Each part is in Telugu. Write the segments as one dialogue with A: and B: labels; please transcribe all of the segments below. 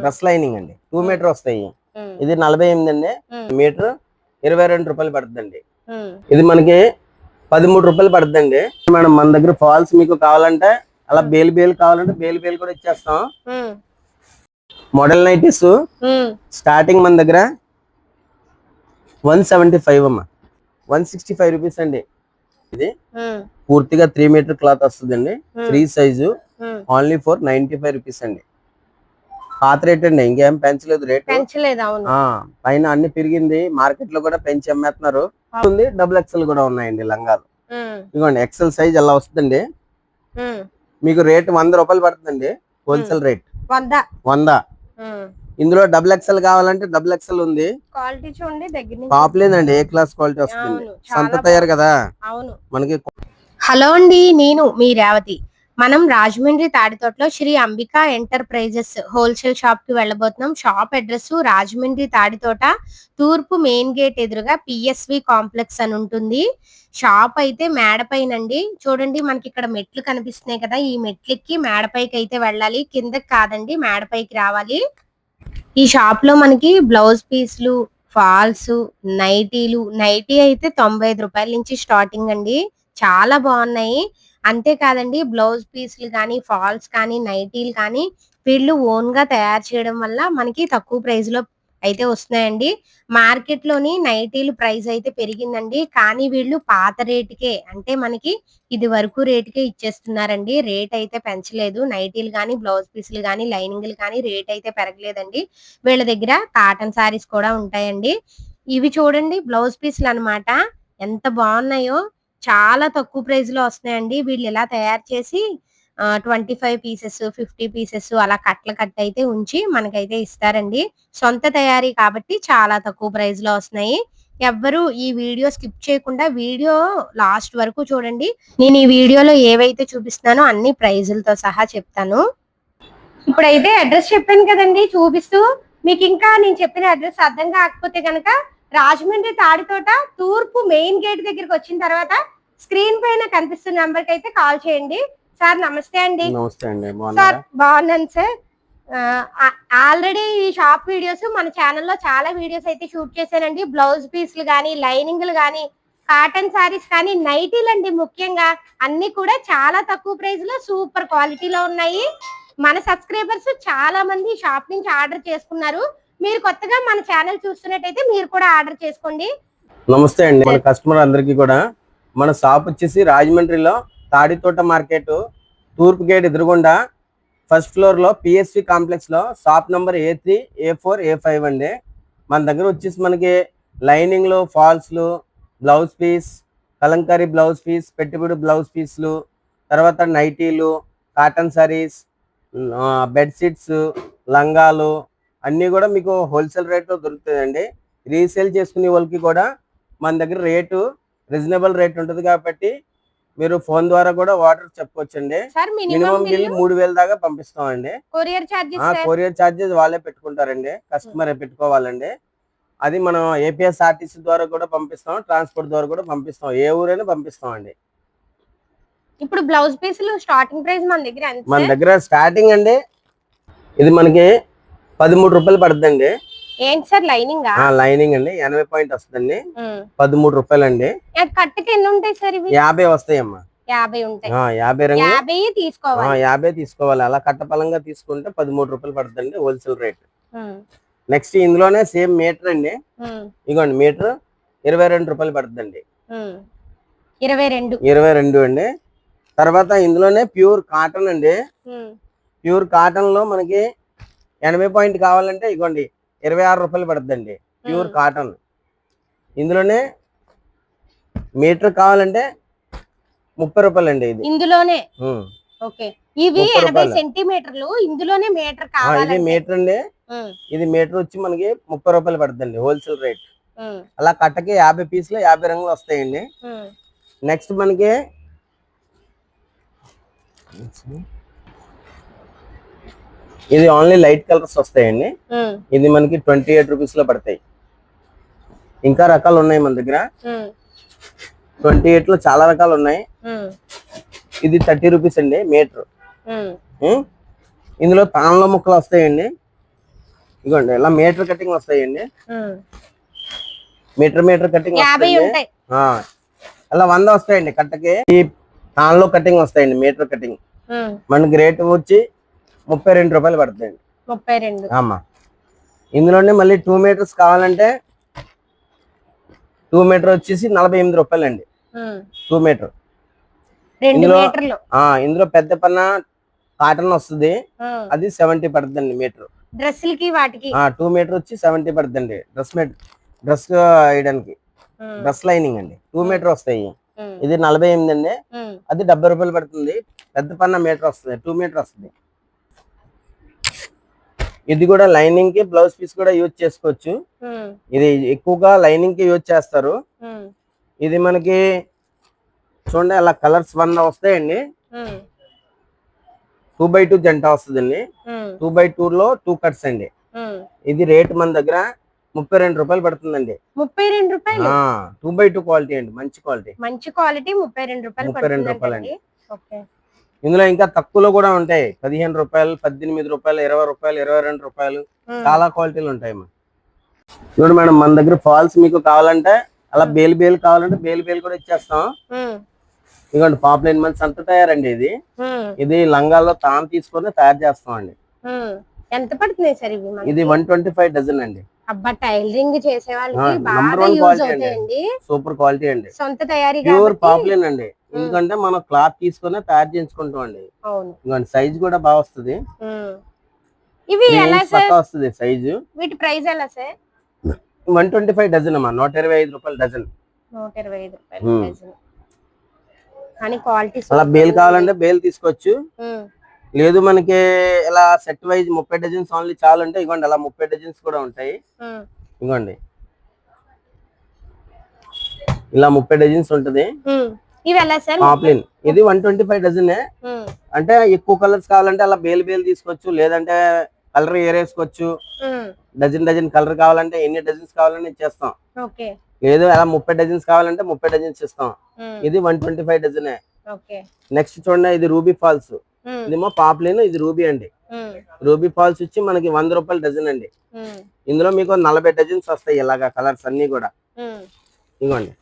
A: డ్రెస్ లైనింగ్ అండి 2 మీటర్ వస్తాయి. ఇది 48 అండి. మీటర్ 22 రూపాయలు పడుతుందండి. ఇది మనకి 13 రూపాయలు పడుతుందండి మేడం. మన దగ్గర ఫాల్స్ మీకు కావాలంటే అలా బేలు కావాలంటే బేలు కూడా ఇచ్చేస్తాం. మోడల్ నైటీస్ స్టార్టింగ్ మన దగ్గర 175 అమ్మా, 165 రూపీస్ అండి. ఇది పూర్తిగా 3 మీటర్ క్లాత్ వస్తుందండి. Free size only for 95 rupees అండి. పాత రేట్ అండి, ఇంకేం పెంచలేదు రేట్. పైన అన్ని పెరిగింది, మార్కెట్ లో కూడా పెంచి అమ్మేస్తున్నారు. డబుల్ ఎక్సెల్ కూడా ఉన్నాయండి లంగాలు. ఇదిగోండి ఎక్సెల్ సైజ్ అలా వస్తుందండి. మీకు రేట్ 100 రూపాయలు పడుతుందండి హోల్సేల్ రేట్ 100. ఇందులో డబుల్ ఎక్సెల్ కావాలంటే డబుల్ ఎక్సెల్ ఉంది.
B: క్వాలిటీ చూడండి దగ్గర నుంచి
A: టాప్ లేదండి, ఏ క్లాస్ క్వాలిటీ వస్తుంది. సొంత తయారు కదా మనకి.
B: హలో అండి, నేను మీ రేవతి. మనం రాజమండ్రి తాడితోటలో Shri Ambika enterprises wholesale shop కి వెళ్ళబోతున్నాం. షాప్ అడ్రస్ రాజమండ్రి తాడితోట, తూర్పు మెయిన్ గేట్ ఎదురుగా పిఎస్వి కాంప్లెక్స్ అని ఉంటుంది. షాప్ అయితే మేడపైనండి. చూడండి మనకి ఇక్కడ మెట్లు కనిపిస్తున్నాయి కదా, ఈ మెట్లెక్కి మేడపైకి అయితే వెళ్ళాలి, కిందకి కాదండి మేడపైకి రావాలి. ఈ షాప్ లో మనకి బ్లౌజ్ పీస్లు, ఫాల్స్, నైటీలు. నైటీ అయితే 95 రూపాయల నుంచి స్టార్టింగ్ అండి, చాలా బాగున్నాయి. అంతేకాదండి బ్లౌజ్ పీస్లు కానీ, ఫాల్స్ కానీ, నైటీలు కానీ వీళ్ళు ఓన్ గా తయారు చేయడం వల్ల మనకి తక్కువ ప్రైస్ లో అయితే వస్తున్నాయండి. మార్కెట్ లోని నైటీలు ప్రైస్ అయితే పెరిగిందండి, కానీ వీళ్ళు పాత రేటుకే, అంటే మనకి ఇది వరకు రేటుకే ఇచ్చేస్తున్నారండి. రేట్ అయితే పెంచలేదు. నైటీలు కానీ, బ్లౌజ్ పీసులు కానీ, లైనింగ్లు కానీ రేట్ అయితే పెరగలేదండి. వీళ్ళ దగ్గర కాటన్ సారీస్ కూడా ఉంటాయండి. ఇవి చూడండి బ్లౌజ్ పీసులు అన్నమాట, ఎంత బాగున్నాయో. చాలా తక్కువ ప్రైస్ లో వస్తున్నాయండి. వీళ్ళు ఇలా తయారు చేసి 25 పీసెస్, 50 పీసెస్ అలా కట్ల కట్ అయితే ఉంచి మనకైతే ఇస్తారండి. సొంత తయారీ కాబట్టి చాలా తక్కువ ప్రైస్ లో వస్తున్నాయి. ఎవ్వరు ఈ వీడియో స్కిప్ చేయకుండా వీడియో లాస్ట్ వరకు చూడండి. నేను ఈ వీడియోలో ఏవైతే చూపిస్తున్నానో అన్ని ప్రైజులతో సహా చెప్తాను. ఇప్పుడైతే అడ్రస్ చెప్పాను కదండి చూపిస్తూ, మీకు ఇంకా నేను చెప్పిన అడ్రస్ అర్థం కాకపోతే కనుక రాజమండ్రి తాడితోట తూర్పు మెయిన్ గేట్ దగ్గరికి వచ్చిన తర్వాత స్క్రీన్ పైన కనిపిస్తున్న నంబర్ కి అయితే కాల్ చేయండి. సార్ నమస్తే అండి. సార్ బాగున్నాను సార్. ఆల్రెడీ ఈ షాప్ వీడియోస్ మన ఛానల్లో చాలా వీడియోస్ అయితే షూట్ చేశానండి. బ్లౌజ్ పీస్లు కానీ, లైనింగ్లు కానీ, కాటన్ సారీస్ కానీ, నైటీలు అండి ముఖ్యంగా అన్ని కూడా చాలా తక్కువ ప్రైస్ లో సూపర్ క్వాలిటీలో ఉన్నాయి. మన సబ్స్క్రైబర్స్ చాలా మంది షాప్ నుంచి ఆర్డర్ చేసుకున్నారు. మీరు కొత్తగా మన ఛానల్ చూస్తున్నట్టయితే మీరు కూడా ఆర్డర్ చేసుకోండి.
A: నమస్తే అండి మన కస్టమర్ అందరికి కూడా. మన షాప్ వచ్చేసి రాజమండ్రిలో తాడితోట మార్కెట్ తూర్పు గేట్ ఎదురుగుండా ఫస్ట్ ఫ్లోర్ లో పిఎస్వి కాంప్లెక్స్ లో shop number A3, A4, A5 అండి. మన దగ్గర వచ్చేసి మనకి లైనింగ్లు, ఫాల్స్లు, blouse piece, kalamkari blouse piece, పెట్టుబడి బ్లౌజ్ పీస్లు, తర్వాత నైటీలు, కాటన్ సారీస్, బెడ్షీట్స్, లంగాలు అన్నీ కూడా మీకు హోల్సేల్ రేట్లో దొరుకుతాయండి. రీసేల్ చేసుకునే వాళ్ళకి కూడా మన దగ్గర రేటు రీజనబుల్ రేట్ ఉంటుంది కాబట్టి మీరు ఫోన్ ద్వారా కూడా ఆర్డర్ చెప్పుకోవచ్చండి. మినిమం బిల్ 3000 దాకా పంపిస్తామండి. కొరియర్ ఛార్జెస్ వాళ్ళే పెట్టుకుంటారండి, కస్టమర్ పెట్టుకోవాలండి. అది మనం ఏపీఎస్ఆర్టీసీ ద్వారా కూడా పంపిస్తాం, ట్రాన్స్పోర్ట్ ద్వారా కూడా పంపిస్తాం, ఏ ఊరైనా పంపిస్తాం అండి.
B: ఇప్పుడు బ్లౌజ్ పీసులు స్టార్టింగ్ ప్రైస్
A: మన దగ్గర స్టార్టింగ్ అండి ఇది మనకి 13 రూపాయలు పడుతుందండి.
B: ఏంటి సార్ లైనింగ్?
A: లైనింగ్ అండి 80 పాయింట్ వస్తుందండి, 13 రూపాయలు అండి.
B: కట్టుకి ఎన్ని ఉంటాయి సార్?
A: 50 వస్తాయమ్మా.
B: 50 ఉంటాయి.
A: 50 రంగు
B: 50 తీసుకోవాలి.
A: 50 తీసుకోవాలి. అలా కట్టపలంగా తీసుకుంటే 13 రూపాయలు పడుతుందండి హోల్సేల్ రేట్. నెక్స్ట్ ఇందులోనే సేమ్ మీటర్ అండి, ఇగోండి మీటర్ 22 రూపాయలు పడుతుందండి. 22 అండి. తర్వాత ఇందులోనే ప్యూర్ కాటన్ అండి. ప్యూర్ కాటన్ లో మనకి 80 పాయింట్ కావాలంటే ఇగోండి 26 రూపాయలు పడుతుందండి ప్యూర్ కాటన్. ఇందులోనే మీటర్ కావాలంటే 30 రూపాయలు అండి. ఇది
B: ఇందులోనే ఇవి 80 సెంటీమీటర్లు. ఇందులోనే మీటర్ కావాలి.
A: ఇది మీటర్ అండి. ఇది మీటర్ వచ్చి మనకి 30 రూపాయలు పడుతుందండి హోల్సేల్ రేట్. అలా కట్టకి 50 పీసులు 50 రంగులు వస్తాయండి. నెక్స్ట్ మనకి ఇది ఓన్లీ లైట్ కలర్స్ వస్తాయండి. ఇది మనకి 28 రూపీస్ లో పడతాయి. ఇంకా రకాలు ఉన్నాయి మన దగ్గర. 28 లో చాలా రకాలు ఉన్నాయి. ఇది 30 రూపీస్ అండి మీటర్. ఇందులో తాన్లో ముక్కలు వస్తాయండి. ఇదిగోండి ఇలా మీటర్ కటింగ్ వస్తాయండి. మీటర్ కటింగ్
B: 50 ఉంటాయి.
A: అలా 100 వస్తాయండి కట్టకి. ఈ తాన్లో కటింగ్ వస్తాయండి మీటర్ కటింగ్. మనకి రేట్ వచ్చి 32 రూపాయలు పడుతుందండి.
B: 32.
A: అమ్మా ఇందులోనే మళ్ళీ 2 మీటర్స్ కావాలంటే 2 మీటర్ వచ్చేసి 48 రూపాయలండి. 2 మీటర్.
B: 2 మీటర్లు.
A: ఇందులో పెద్ద పన్న కాటన్ వస్తుంది, అది 70 పడుతుందండి మీటర్.
B: డ్రెస్సులకి వాటికి
A: 2 మీటర్ వచ్చి 70 పడుతుందండి. డ్రెస్ వేయడానికి డ్రెస్ లైనింగ్ అండి 2 మీటర్ వస్తాయి. ఇది 48 అండి, అది 70 రూపాయలు పడుతుంది. పెద్ద పన్న మీటర్ వస్తుంది, 2 మీటర్ వస్తుంది. ఇది కూడా లైనింగ్ కి బ్లౌజ్ పీస్ కూడా యూజ్ చేసుకోవచ్చు. ఇది ఎక్కువగా లైనింగ్ కి యూజ్ చేస్తారు. ఇది మనకి చూడండి అలా కలర్స్ 100 వస్తాయండి. 2x2 జంట వస్తుందండి. 2x2 లో 2 కట్స్ అండి. ఇది రేట్ మన దగ్గర 32 రూపాయలు పడుతుందండి.
B: 32 రూపాయలు.
A: 2x2 క్వాలిటీ అండి, మంచి క్వాలిటీ.
B: 32 రూపాయలు.
A: 32 రూపాయలు అండి. ఇందులో ఇంకా తక్కువలో కూడా ఉంటాయి, 15 రూపాయలు, 18 రూపాయలు, 20 రూపాయలు, 22 రూపాయలు, చాలా క్వాలిటీలు ఉంటాయి. చూడండి మేడం, మన దగ్గర ఫాల్స్ మీకు కావాలంటే అలా బేలు కావాలంటే బేలు కూడా ఇచ్చేస్తాం. ఇదిగోండి పాపులైన్ మన సంత తయారండి. ఇది లంగాల్లో తాను తీసుకొని తయారు చేస్తాం అండి.
B: ఎంత పడుతుంది సార్ ఇవి?
A: ఇది 125 డజన్ అండి.
B: అబ్బా, టైలరింగ్ చేసే వాళ్ళకి బాగా యూజ్ అవుతాయండి.
A: సూపర్ క్వాలిటీ అండి,
B: సొంత తయారీ,
A: ప్యూర్ పాపులైన్ అండి. ఎందుకంటే మనం క్లాత్ తీసుకొని తయారు చేయించుకుంటాం అండి. ఇదిగోండి సైజ్ కూడా బాగా వస్తుంది.
B: ఇవి ఎలా సార్
A: వస్తుంది సైజు?
B: వీటి ప్రైస్ ఎలా సార్?
A: 125 డజన్ అమ్మా, 125 రూపాయలు డజన్.
B: 125 రూపాయలు డజన్. కానీ క్వాలిటీ
A: అలా బేల్ కావాలంటే బేల్ తీసుకోవచ్చు. లేదు మనకి ఇలా సెట్ వైజ్ 30 డజన్స్ ఓన్లీ చాలు అంటే ఇవ్వండి, అలా 30 డజన్స్ కూడా ఉంటాయి. ఇవ్వండి ఇలా 30 డజన్స్ ఉంటది. పాపులైన్ ఇది 125 డజన్. అంటే ఎక్కువ కలర్స్ కావాలంటే అలా బేల్ తీసుకోవచ్చు, లేదంటే కలర్ ఏరేసుకోవచ్చు. డజన్ కలర్ కావాలంటే ఎన్ని డజన్స్ కావాలని ఇచ్చేస్తాం. లేదు అలా 30 డజన్స్ కావాలంటే 30 డజన్స్ ఇస్తాం. ఇది 125 డజనే. నెక్స్ట్ చూడండి, ఇది రూబీ ఫాల్స్. ఇదేమో పాపులైన్, ఇది రూబీ అండి. రూబీ ఫాల్స్ వచ్చి మనకి 100 రూపాయలు డజన్ అండి. ఇందులో మీకు 40 డజన్స్ వస్తాయి ఇలాగా కలర్స్ అన్ని కూడా. ఇదిగోండి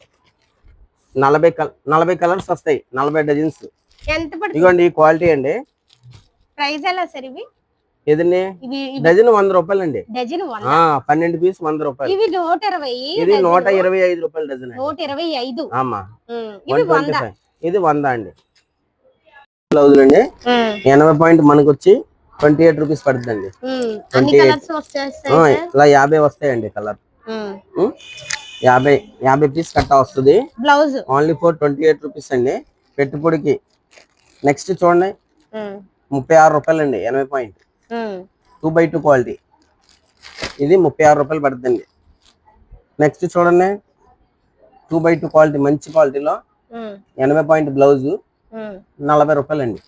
A: 40 కలర్స్ వస్తాయి, 40 డజన్స్. ఇదిగోండి ఈ క్వాలిటీ అండి.
B: ప్రైస్ ఎలా సార్ ఇవి?
A: ఏదండి? డజన్ 100 రూపాయలు అండి. 12 పీస్ 100 రూపాయలు.
B: ఇది 120.
A: ఇది 125 రూపాయలు డజన్.
B: 125.
A: ఆమా 125. ఇది 100 అండి. బ్లౌజులు అండి 80 పాయింట్ మనకు వచ్చి 28 రూపీస్ పడుతుందండి. ఇలా 50 వస్తాయండి కలర్. 50 పీస్ కట్టా వస్తుంది.
B: బ్లౌజ్
A: ఓన్లీ ఫర్ 28 రూపీస్ అండి పెట్టుబడికి. నెక్స్ట్ చూడండి 36 రూపాయలు అండి. 80 పాయింట్ 2x2 క్వాలిటీ. ఇది 36 రూపాయలు పడుతుంది. నెక్స్ట్ చూడండి 2x2 క్వాలిటీ, మంచి క్వాలిటీలో 80 పాయింట్ బ్లౌజ్ 40 రూపాయలు అండి.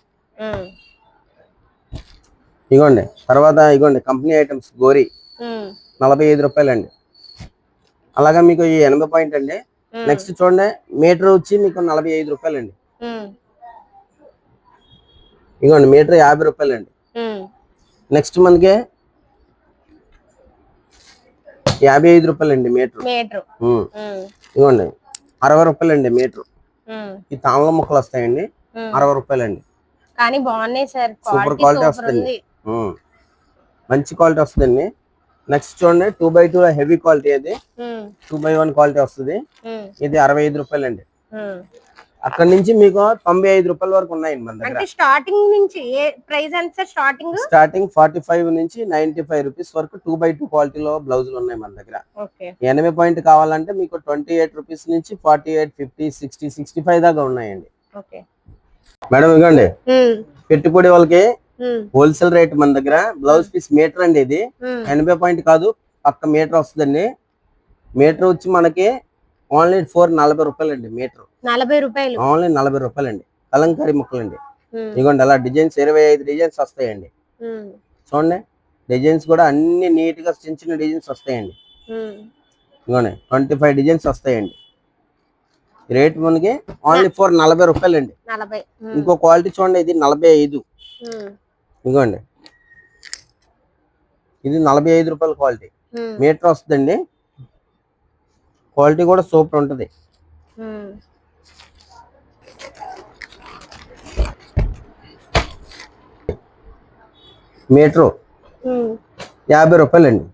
A: ఇగోండి తర్వాత ఇగోండి కంపెనీ ఐటమ్స్ గోరీ 45 రూపాయలు అండి. అలాగా మీకు ఈ 80 పాయింట్ అండి. నెక్స్ట్ చూడండి మీటర్ వచ్చి మీకు 45 రూపాయలు అండి. ఇగోండి మీటర్ 50 రూపాయలు అండి. నెక్స్ట్ మనకి 55 రూపాయలు అండి మీటర్. ఇగోండి 60 రూపాయలు అండి మీటర్. ఈ తామల ముక్కలు వస్తాయండి 60 రూపాయలు అండి.
B: కానీ బాగున్నాయి సార్,
A: సూపర్ క్వాలిటీ వస్తుంది, మంచి క్వాలిటీ వస్తుందండి. నెక్స్ట్ చూడండి 2x2 హెవీ క్వాలిటీ, అది 2x1 క్వాలిటీ వస్తుంది. ఇది 65 రూపాయలు అండి. అక్కడ నుంచి మీకు 95 రూపాయల వరకు ఉన్నాయండి మన దగ్గర.
B: స్టార్టింగ్ నుంచి ప్రైస్ ఎంత సార్?
A: స్టార్టింగ్ 45 నుంచి 95 రూపీస్ వరకు 2x2 క్వాలిటీలో బ్లౌజులు ఉన్నాయి మన దగ్గర. 80 పాయింట్ కావాలంటే మీకు 28 రూపీస్ నుంచి 48, 50, 60, 65 దాకా ఉన్నాయండి. మేడం ఇవ్వండి పెట్టుబడి వాళ్ళకి హోల్సేల్ రేట్ మన దగ్గర. బ్లౌజ్ పీస్ మీటర్ అండి, ఇది 80 పాయింట్ కాదు, పక్క మీటర్ వస్తుందండి. మీటర్ వచ్చి మనకి ఓన్లీ 40 రూపాయలు అండి మీటర్.
B: 40 రూపాయలు,
A: ఓన్లీ 40 రూపాయలు అండి. కలంకారీ ముక్కలు అండి. ఇదిగోండి అలా డిజైన్స్ 25 డిజైన్స్ వస్తాయండి. చూడండి డిజైన్స్ కూడా అన్ని నీట్ గా చిన్న చిన్న డిజైన్స్ వస్తాయండి. ఇదిగోండి 25 డిజైన్స్ వస్తాయండి. రేట్ మనకి ఓన్లీ ఫర్ 40 రూపాయలు అండి. ఇంకో క్వాలిటీ చూడండి, ఇది 45. ఇదిగోండి ఇది 45 రూపాయల క్వాలిటీ మీటర్ వస్తుందండి. క్వాలిటీ కూడా సూపర్ ఉంటది. మీటర్ 50 రూపాయలండి.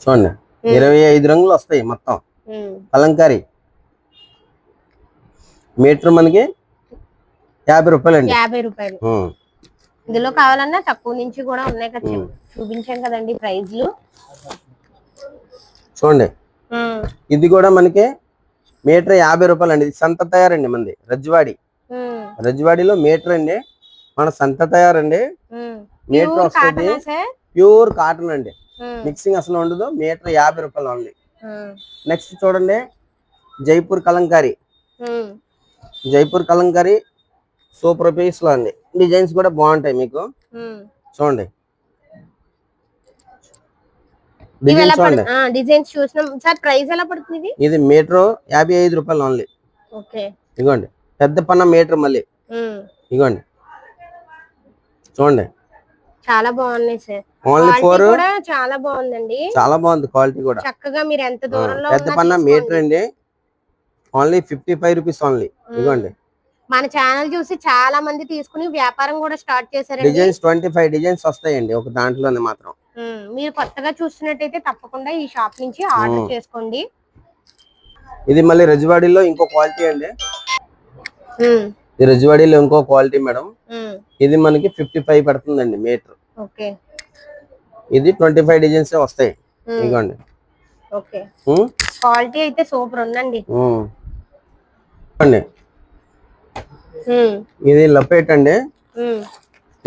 A: చూడండి 25 రంగులు వస్తాయి మొత్తం. కలంకారీ మీటర్ మనకి 50 రూపాయలండి.
B: 50 రూపాయలు. ఇందులో కావాలన్నా తక్కువ నుంచి కూడా ఉన్నాయి కదా, చూపించాం కదండి ప్రైజ్లు.
A: చూడండి ఇది కూడా మనకి మీటర్ 50 రూపాయలు అండి. ఇది సంత తయారండి మనది రజ్వాడిలో మీటర్ అండి. మన సంత తయారండి. మీటర్ వస్తుంది ప్యూర్ కాటన్ అండి. మిక్సింగ్ అసలు ఉండదు. మీటర్ 50 రూపాయలు ఉంది. నెక్స్ట్ చూడండి జైపూర్ కలంకారీ సూపర్ పీస్ లో అండి. డిజైన్స్ కూడా బాగుంటాయి మీకు. చూడండి
B: డిజైన్స్ చూసినాం సార్. ప్రైస్ ఎలా పడుతుంది?
A: ఇది మీటర్ 55 రూపాయలు ఓన్లీ. ఇదిగోండి పెద్ద పన్న మీటర్ మళ్ళీ. ఇదిగోండి చూడండి
B: చాలా బాగున్నాయి సార్.
A: ఓన్లీ ఫోర్
B: చాలా బాగుందండి.
A: చాలా బాగుంది క్వాలిటీ కూడా.
B: చక్కగా మీరు ఎంత దూరంలో
A: పెద్ద పన్న మీటర్ అండి. Only 55 rupees only. ఇదిగోండి
B: మన ఛానల్ చూసి చాలా మంది తీసుకుని వ్యాపారం కూడా స్టార్ట్ చేశారండి.
A: డిజైన్స్ 25 డిజైన్స్ వస్తాయండి ఒక దాంట్లోనే మాత్రం.
B: మీరు కొత్తగా చూస్తున్నట్టయితే తప్పకుండా ఈ షాప్ నుంచి ఆర్డర్ చేసుకోండి.
A: ఇది మళ్ళీ రజ్వాడిలో ఇంకో క్వాలిటీ అండి. ఈ రజ్వాడిలో ఇంకో క్వాలిటీ మేడం. ఇది మనకి 55 పడుతుందండి మీటర్. ఇది 25 డిజైన్స్ వస్తాయి. ఇదిగోండి
B: క్వాలిటీ అయితే సూపర్ ఉందండి.
A: ఇది లపేట్ అండి.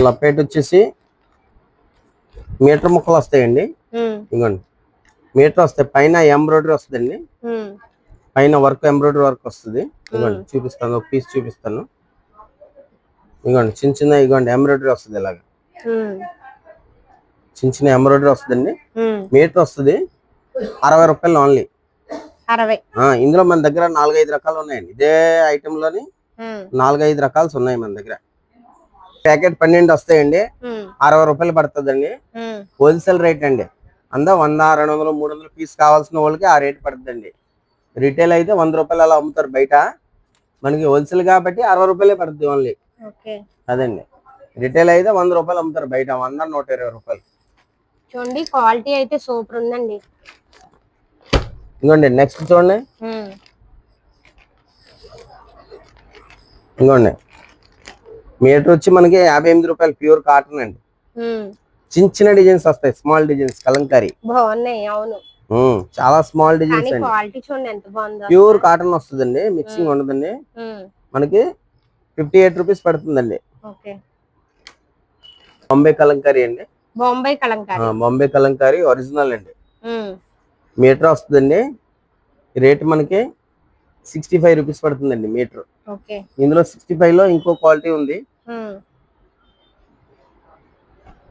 A: లపేట్ వచ్చేసి మీటర్ ముక్కలు వస్తాయండి. ఇదిగోండి మీటర్ వస్తాయి. పైన ఎంబ్రాయిడరీ వస్తుందండి. పైన వర్క్ ఎంబ్రాయిడరీ వర్క్ వస్తుంది. ఇదిగోండి చూపిస్తాను, ఒక పీస్ చూపిస్తాను. ఇదిగోండి చిన్న చిన్న ఇదిగోండి ఎంబ్రాయిడరీ వస్తుంది. ఇలాగా చిన్న చిన్న ఎంబ్రాయిడరీ వస్తుందండి. మీటర్ వస్తుంది 60 రూపాయలు ఓన్లీ.
B: 60.
A: ఇందులో మన దగ్గర 4-5 రకాలు ఉన్నాయండి. ఇదే ఐటమ్ లోని 4-5 రకాలు ఉన్నాయి మన దగ్గర. ప్యాకెట్ 12 వస్తాయండి. 60 రూపాయలు పడుతుందండి. హోల్సేల్ రేట్ అండి. 100, 200, 300 పీస్ కావాల్సిన వాళ్ళకి ఆ రేట్ పడుతుందండి. రిటైల్ అయితే 100 రూపాయలు అలా అమ్ముతారు బయట. మనకి హోల్సేల్ కాబట్టి 60 రూపాయలే పడుతుంది ఓన్లీ. అదండి రిటైల్ అయితే 100 రూపాయలు అమ్ముతారు బయట. 100, 120 రూపాయలు.
B: చూడండి క్వాలిటీ అయితే సూపర్ ఉందండి.
A: ఇంకోండి నెక్స్ట్ చూడండి. ఇంకోండి మీటర్ వచ్చి మనకి 58 రూపాయలు ప్యూర్ కాటన్ అండి. చిన్న చిన్న డిజైన్స్ వస్తాయి. స్మాల్ డిజైన్స్ కలంకారీ
B: బాగున్నాయి. అవును
A: చాలా స్మాల్ డిజైన్స్ అండి.
B: క్వాలిటీ చూడండి ఎంత బాగుందో.
A: ప్యూర్ కాటన్ వస్తుందండి. మిక్సింగ్ ఉండదండి. మనకి 58 రూపీస్ పడుతుందండి. బాంబే కలంకారీ అండి. బాంబే కలంకారీ ఒరిజినల్ అండి. మీటర్ వస్తుందండి. రేట్ మనకి 65 రూపీస్ పడుతుందండి మీటర్. ఇందులో 65 లో ఇంకో క్వాలిటీ ఉంది.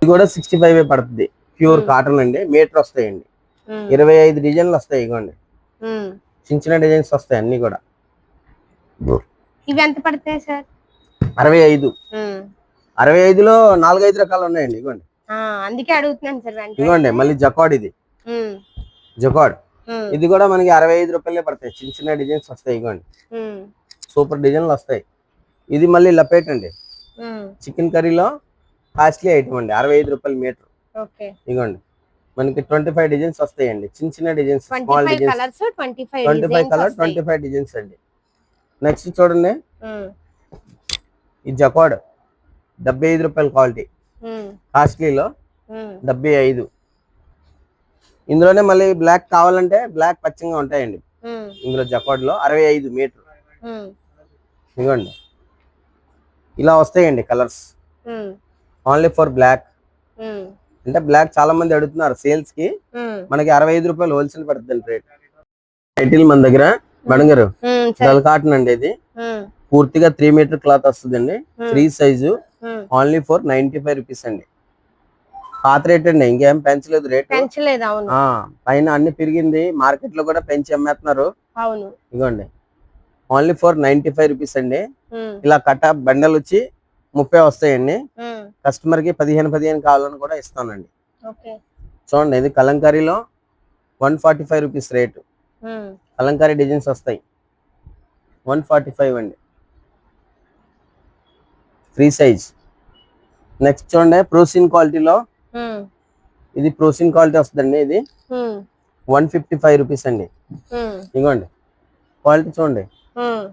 A: ఇది కూడా 65 పడుతుంది. ప్యూర్ కాటన్ అండి. మీటర్ వస్తాయండి. 25 డిజైన్లు వస్తాయి. ఇగోండి చిన్న చిన్న డిజైన్స్ వస్తాయి అన్ని కూడా.
B: ఇవి ఎంత పడతాయి సార్?
A: 65. 65లో 4-5 రకాలు ఉన్నాయండి. ఇగోండి
B: అందుకే అడుగుతున్నాను సార్.
A: ఇగోండి మళ్ళీ జకాడ్. ఇది జకాడ్. ఇది కూడా మనకి 65 రూపాయలే పడతాయి. చిన్న చిన్న డిజైన్స్ వస్తాయి. ఇగోండి సూపర్ డిజైన్లు వస్తాయి. ఇది మళ్ళీ లపేట్ అండి. చికెన్ కర్రీలో కాస్ట్లీ ఐటమ్ అండి. 65 రూపాయలు మీటర్. ఇగోండి మనకి 25 డిజైన్స్ వస్తాయండి. చిన్న చిన్న designs, small designs. 25 colour 25 designs అండి. నెక్స్ట్ చూడండి ఈ జకాడ్ 75 రూపాయల క్వాలిటీ. కాస్ట్లీలో 75. ఇందులోనే మళ్ళీ బ్లాక్ కావాలంటే బ్లాక్ పచ్చంగా ఉంటాయండి. ఇందులో జకాడ్ లో 65 మీటర్. ఇదిగోండి ఇలా వస్తాయండి కలర్స్. Only for black. అంటే బ్లాక్ చాలా మంది అడుగుతున్నారు సేల్స్ కి. మనకి 65 రూపాయలు హోల్సేల్ పడుతుంది రేట్. టైటిల్ మన దగ్గర బడంగారు డల్ కాటన్ అండి. ఇది పూర్తిగా 3 మీటర్ క్లాత్ వస్తుందండి. Free size. Only for 95 rupees అండి. పాత రేట్ అండి. ఇంకేం పెంచలేదు రేట్. పైన అన్ని పెరిగింది. మార్కెట్ లో కూడా పెంచి అమ్మేస్తున్నారు. ఇదిగోండి ఓన్లీ ఫర్ 95 రూపీస్ అండి. ఇలా కట్ట బండల్ వచ్చి 30 వస్తాయండి.
B: ఉమ్,
A: కస్టమర్ కి 15 కావాలని కూడా ఇస్తానండి.
B: ఓకే.
A: చూడండి ఇది కలంకారీలో 145 రూపీస్ రేటు.
B: ఉమ్,
A: కలంకారీ డిజైన్స్ వస్తాయి 145 అండి, ఫ్రీ సైజ్. నెక్స్ట్ చూడండి ప్రోసిన్ క్వాలిటీలో,
B: ఉమ్,
A: ఇది ప్రోసిన్ క్వాలిటీ వస్తుందండి. ఇది
B: ఉమ్,
A: 155 రూపీస్ అండి.
B: ఉమ్,
A: ఇదిగోండి క్వాలిటీ చూడండి,
B: ఉమ్,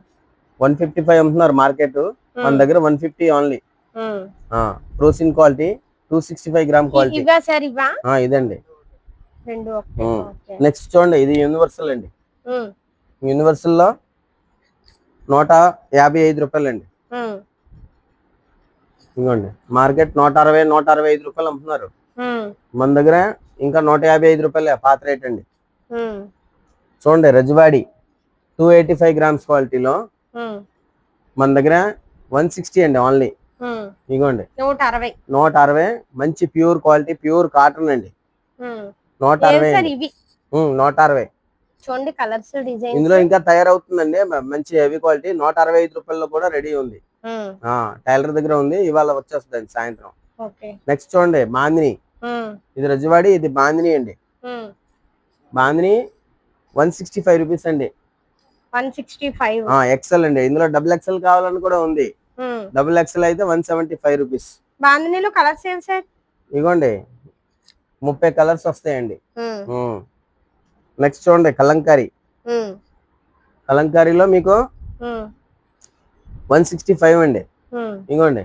A: 155 అమ్ముతున్నారు మార్కెట్, మన దగ్గర 150 ఓన్లీ.
B: ఉమ్.
A: ప్రోసిన్ క్వాలిటీ 265 గ్రామ్ క్వాలిటీ.
B: ఇవా సార్ ఇవా
A: ఇదండి.
B: రెండు ఒకటే. ఓకే.
A: నెక్స్ట్ చూడండి ఇది యూనివర్సల్ అండి.
B: ఉమ్,
A: యూనివర్సల్ లో 155 రూపాయలు అండి.
B: ఉమ్,
A: ఇదిగోండి మార్కెట్ 160 165 రూపాయలు అమ్ముతున్నారు.
B: ఉమ్,
A: మన దగ్గర ఇంకా 155 రూపాయలే పాత రేట్ అండి.
B: ఉమ్,
A: చూడండి రజవాడి 285 గ్రామ్స్ క్వాలిటీలో
B: ఉమ్,
A: మన దగ్గర 160 అండి ఓన్లీ.
B: ఉమ్.
A: ఇదిగోండి
B: 160.
A: 160 మంచి ప్యూర్ క్వాలిటీ, ప్యూర్ కాటన్ అండి.
B: ఉమ్.
A: 160
B: సార్
A: అండి.
B: ఇవి
A: 160.
B: చూడండి కలర్స్ డిజైన్స్.
A: ఇందులో ఇంకా తయారవుతుందండి మంచి హెవీ క్వాలిటీ. 165 రూపాయల్లో కూడా రెడీ ఉంది. టైలర్ దగ్గర ఉంది, ఇవాళ వచ్చేస్తుంది సాయంత్రం.
B: ఓకే.
A: నెక్స్ట్ చూడండి బాందిని,
B: ఉమ్,
A: ఇది రజవాడి, ఇది బాందిని అండి.
B: ఉమ్.
A: బాందిని 165 రూపీస్ అండి.
B: 165.
A: ఎక్సెల్ అండి. ఇందులో డబుల్ ఎక్సెల్ కావాలని కూడా ఉంది.
B: ఉమ్.
A: డబుల్ ఎక్సెల్ అయితే 175 రూపీస్.
B: బాందినీలో కలర్స్ ఏవి సార్?
A: ఇగోండి 30 కలర్స్ వస్తాయండి.
B: ఉమ్,
A: నెక్స్ట్ చూడండి కలంకారీ.
B: ఉమ్,
A: కలంకారీలో మీకు
B: ఉమ్,
A: 165 అండి.
B: ఉమ్,
A: ఇగోండి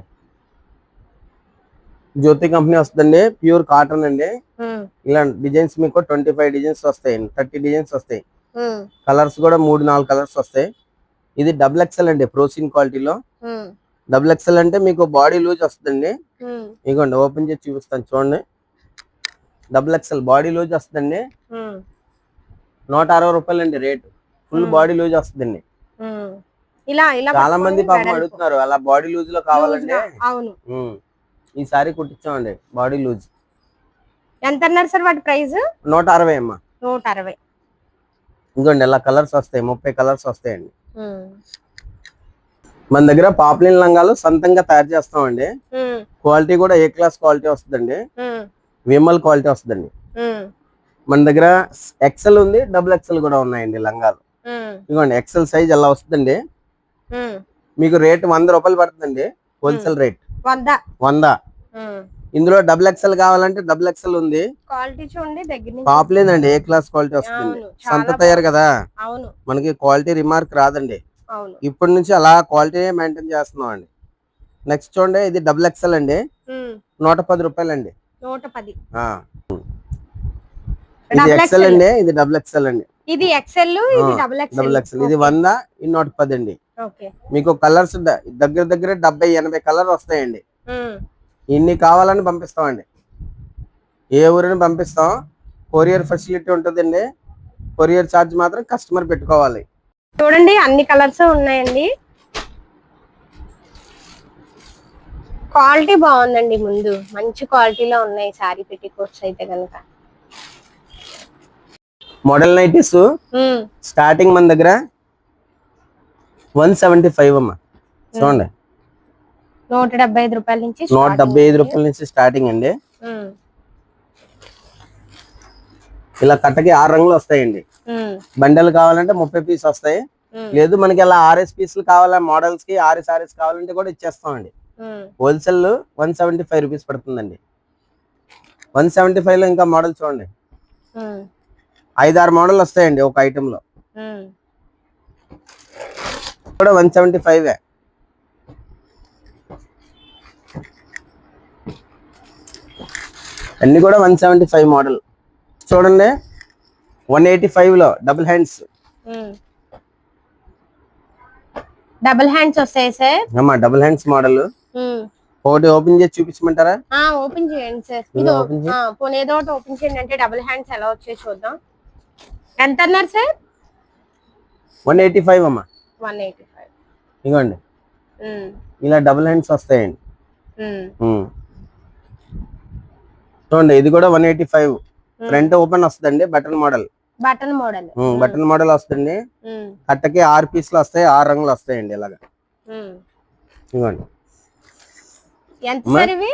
A: జ్యోతి కంపెనీ వస్తుందండి, ప్యూర్ కాటన్ అండి.
B: ఉమ్,
A: ఇలా డిజైన్స్ మీకు 25 డిజైన్స్ వస్తాయండి, 30 డిజైన్స్ వస్తాయి.
B: ఉమ్,
A: కలర్స్ కూడా 3-4 కలర్స్ వస్తాయి. ఇది డబుల్ ఎక్సెల్ అండి ప్రోసిన్ క్వాలిటీలో.
B: ఉమ్,
A: డబుల్ ఎక్సెల్ అంటే మీకు బాడీ లూజ్ వస్తుందండి.
B: ఉమ్,
A: ఇగోండి ఓపెన్ చేసి చూపిస్తాను చూడండి. డబుల్ ఎక్సెల్ బాడీ లూజ్ వస్తుందండి.
B: ఉమ్,
A: 160 రూపాయలు అండి రేటు. ఫుల్ బాడీ లూజ్ వస్తుందండి.
B: ఉమ్. ఇలా ఇలా
A: చాలా మంది
B: పట్టుకొని
A: పాపం
B: వెడల్పు.
A: అడుగుతున్నారు అలా బాడీ లూజ్ లో కావాలంటే.
B: అవును.
A: ఈసారి కుట్టించామండి బాడీ లూజ్.
B: ఎంత అన్నారు సార్ వాటి ప్రైస్?
A: 160 అమ్మా.
B: 160.
A: ఇంకోండి ఇలా కలర్స్ వస్తాయి, 30 కలర్స్ వస్తాయండి.
B: ఉమ్,
A: మన దగ్గర పాపులిన్ లంగాలు సొంతంగా తయారు చేస్తామండి.
B: ఉమ్,
A: క్వాలిటీ కూడా ఏ క్లాస్ క్వాలిటీ వస్తుందండి,
B: ఉమ్,
A: విమల్ క్వాలిటీ వస్తుందండి.
B: ఉమ్,
A: మన దగ్గర ఎక్సెల్ ఉంది, డబుల్ ఎక్సెల్ కూడా ఉన్నాయండి లంగాలు.
B: ఉమ్,
A: ఇదిగోండి ఎక్సెల్ సైజ్ అలా వస్తుందండి.
B: ఉమ్.
A: మీకు రేట్ 100 రూపాయలు పడుతుందండి, హోల్సేల్ రేట్ 100.
B: ఉమ్.
A: ఇందులో డబుల్ ఎక్సెల్ కావాలంటే డబుల్ ఎక్సెల్ ఉంది.
B: క్వాలిటీ చూడండి దగ్గర నుంచి.
A: పాపులేన్ అండి, ఏ క్లాస్ క్వాలిటీ వస్తుంది.
B: అవును,
A: సంత
B: చాలా
A: తయారు కదా,
B: అవును,
A: మనకి క్వాలిటీ రిమార్క్ రాదండి.
B: అవును.
A: ఇప్పటి నుంచి అలా క్వాలిటీ మెయింటైన్ చేస్తున్నాం అండి. నెక్స్ట్ చూడండి ఇది డబుల్ ఎక్సెల్ అండి,
B: ఉమ్,
A: 110 రూపాయలు అండి.
B: 110.
A: ఇది
B: డబుల్
A: ఎక్సెల్ అండి, ఇది డబుల్ ఎక్సెల్ అండి.
B: ఇది ఎక్సెల్, ఇది డబుల్
A: డబుల్ ఎక్సెల్. ఇది 100, ఇది 110 అండి.
B: ఓకే.
A: మీకు కలర్స్ దగ్గర దగ్గర 70-80 కలర్ వస్తాయండి.
B: ఉమ్,
A: ఇన్ని కావాలని పంపిస్తామండి, ఏ ఊరిని పంపిస్తాం. కొరియర్ ఫెసిలిటీ ఉంటుందండి, కొరియర్ ఛార్జ్ మాత్రం కస్టమర్ పెట్టుకోవాలి.
B: చూడండి అన్ని కలర్స్ ఉన్నాయండి. క్వాలిటీ బాగుందండి, ముందు మంచి క్వాలిటీలో ఉన్నాయి సారీ పెట్టికోట్స్ అయితే కనుక.
A: మోడల్ నైటీస్ స్టార్టింగ్ మన దగ్గర 175 అమ్మా. చూడండి
B: 175 రూపాయల నుంచి
A: 175 రూపాయల నుంచి స్టార్టింగ్ అండి. ఇలా కట్టకి 6 రంగులు వస్తాయండి. బండలు కావాలంటే 30 పీస్ వస్తాయి. లేదు మనకి ఇలా 6 పీసులు కావాలా, మోడల్స్ కి 6 సారీస్ కావాలంటే కూడా ఇచ్చేస్తామండి. హోల్సేల్ 175 రూపీస్ పడుతుందండి. 175 లో ఇంకా మోడల్ చూడండి, 5-6 మోడల్ వస్తాయండి ఒక ఐటమ్ లో. కూడా 175. అన్ని కూడా 175 మోడల్. చూడండి 185 లో డబుల్ హ్యాండ్స్.
B: డబుల్ హ్యాండ్స్ వస్తాయి సార్.
A: అమ్మా డబుల్ హ్యాండ్స్ మోడల్ ఒకటి ఓపెన్ చేసి చూపించమంటారా?
B: ఓపెన్ చేయండి సార్. పోనీ ఏదో ఒకటి ఓపెన్ చేయండి, అంటే డబుల్ హ్యాండ్స్ ఎలా వచ్చాయి చూద్దాం. ఎంత అన్నారు సార్?
A: 185 అమ్మా.
B: 185.
A: ఇగోండి ఇలా డబుల్ హ్యాండ్స్ వస్తాయండి. చూడండి ఇది కూడా 185. ఫ్రంట్ ఓపెన్ వస్తుందండి, బటన్ మోడల్. బటన్ మోడల్ వస్తుంది. కట్టకి 6 పీసులు వస్తాయి, 6 రంగులు వస్తాయండి ఇలాగా. ఇవ్వండి
B: ఎంత సార్ ఇవి?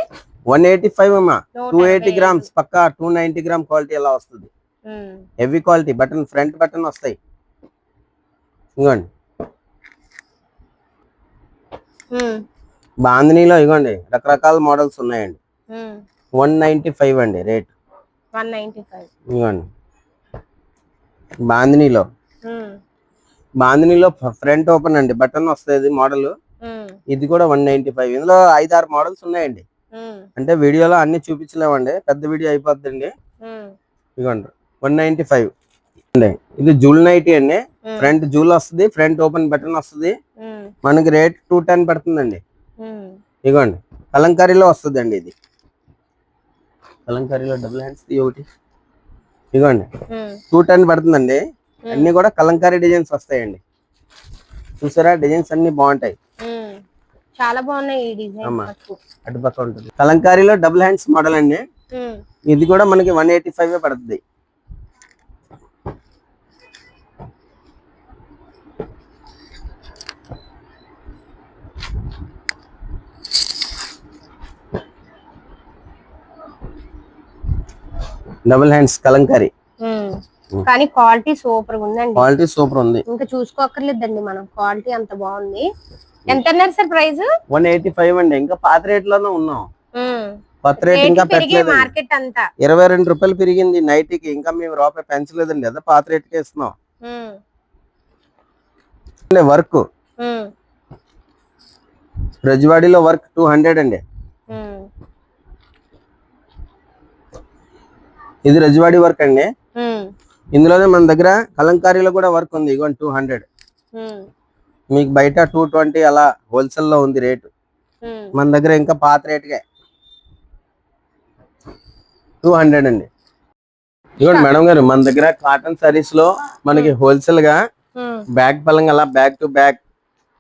A: 185 అమ్మా. 280
B: 185.
A: గ్రామ్స్ పక్కా 290 గ్రామ్ క్వాలిటీ ఎలా వస్తుంది. Heavy quality button, front button వస్తాయి. ఇదిగోండి బాందినీలో ఇదిగోండి రకరకాల మోడల్స్ ఉన్నాయండి. 195 అండి రేట్.
B: 195.
A: ఇదిగోండి బాందినీలో ఫ్రంట్ ఓపెన్ అండి, బటన్ వస్తుంది మోడల్. ఇది కూడా 195. ఇందులో 5-6 మోడల్స్ ఉన్నాయండి. అంటే వీడియోలో అన్ని చూపించలేమండి, పెద్ద వీడియో అయిపోద్దండి. ఇదిగోండి 195 అండి. ఇది జూల్ నైటీ అండి. ఫ్రంట్ జూల్ వస్తుంది, ఫ్రంట్ ఓపెన్ బటన్ వస్తుంది. మనకి రేట్ 210 పడుతుందండి. ఇదిగోండి కలంకారీలో వస్తుంది అండి. ఇది కలంకారీలో డబుల్ హ్యాండ్స్ ఒకటి. ఇదిగోండి 210 పడుతుందండి. అన్ని కూడా కలంకారీ డిజైన్స్ వస్తాయండి. చూసారా డిజైన్స్ అన్ని బాగుంటాయి,
B: చాలా బాగున్నాయి ఈ డిజైన్.
A: అటుపక్క ఉంటుంది. కలంకారీలో డబుల్ హ్యాండ్స్ మోడల్ అండి. ఇది కూడా మనకి 185 పడుతుంది. డబుల్ హ్యాండ్స్ కలంకారీ,
B: కానీ క్వాలిటీ సూపర్ ఉందండి.
A: క్వాలిటీ సూపర్ ఉంది,
B: ఇంకా చూసుకోక్కర్లేదండి మనం, క్వాలిటీ అంత బాగుంది. ఎంత అన్నారు సార్ ప్రైస్?
A: 185 అండి. ఇంకా పాత రేట్ లోనే ఉన్నాం, కొత్త రేట్ ఇంకా పెట్టలేదు.
B: మార్కెట్ అంతా
A: 22 రూపాయలు పెరిగింది నైటీకి, ఇంకా మేము రూపాయి పెంచలేదండి. అదే పాత రేట్ కి ఇస్తున్నాం. వర్క్ రజవాడీలో వర్క్ 200 అండి. ఇది రజవాడీ వర్క్ అండి. ఇందులోనే మన దగ్గర కలంకారీలో కూడా వర్క్ ఉంది. ఇగో 200, మీకు బయట 220 అలా హోల్సేల్ లో ఉంది రేటు. మన దగ్గర ఇంకా పాత రేటుకే 200 అండి. ఇదిగోండి మేడం గారు, మన దగ్గర కాటన్ సారీస్ లో మనకి హోల్సేల్ గా బ్యాగ్ పలంగా అలా bag to bag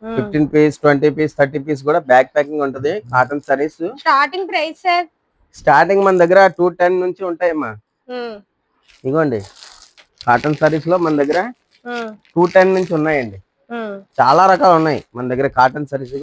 A: 15 piece 20 piece 30 piece కూడా బ్యాగ్ ప్యాకింగ్ ఉంటది. Cotton saris
B: starting price sir,
A: starting మన దగ్గర 210 నుంచి ఉంటాయమ్మా. ఇదిగోండి కాటన్ సారీస్ లో మన దగ్గర 210 నుంచి ఉన్నాయండి. చాలా రకాలు ఉన్నాయి మన దగ్గర కాటన్ సారీస్.